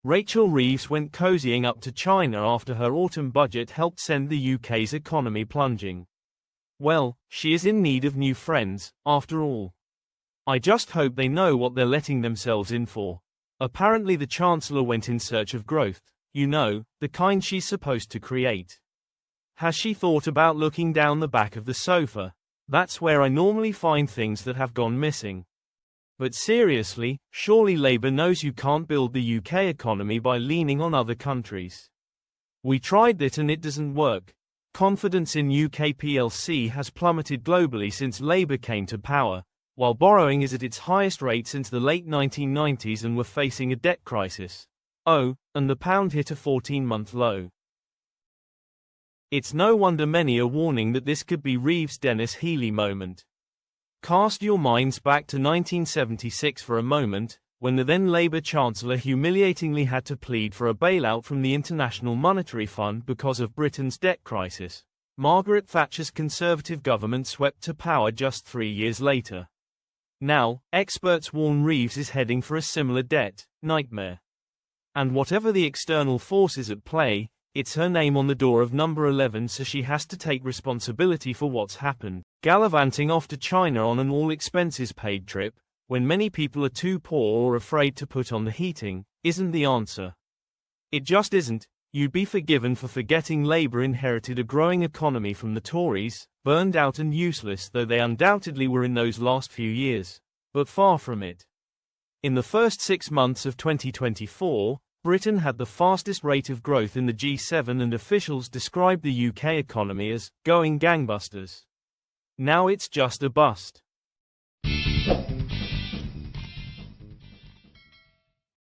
Rachel Reeves went cozying up to China after her autumn budget helped send the UK's economy plunging. Well, she is in need of new friends, after all. I just hope they know what they're letting themselves in for. Apparently the Chancellor went in search of growth, you know, the kind she's supposed to create. Has she thought about looking down the back of the sofa? That's where I normally find things that have gone missing. But seriously, surely Labour knows you can't build the UK economy by leaning on other countries. We tried it and it doesn't work. Confidence in UK PLC has plummeted globally since Labour came to power, while borrowing is at its highest rate since the late 1990s and we're facing a debt crisis. Oh, and the pound hit a 14-month low. It's no wonder many are warning that this could be Reeves-Dennis Healey moment. Cast your minds back to 1976 for a moment, when the then Labour Chancellor humiliatingly had to plead for a bailout from the International Monetary Fund because of Britain's debt crisis. Margaret Thatcher's Conservative government swept to power just 3 years later. Now, experts warn Reeves is heading for a similar debt nightmare. And whatever the external forces at play, it's her name on the door of number 11, so she has to take responsibility for what's happened. Gallivanting off to China on an all-expenses-paid trip, when many people are too poor or afraid to put on the heating, isn't the answer. It just isn't. You'd be forgiven for forgetting Labour inherited a growing economy from the Tories, burned out and useless though they undoubtedly were in those last few years. But far from it. In the first 6 months of 2024, Britain had the fastest rate of growth in the G7 and officials described the UK economy as going gangbusters. Now it's just a bust.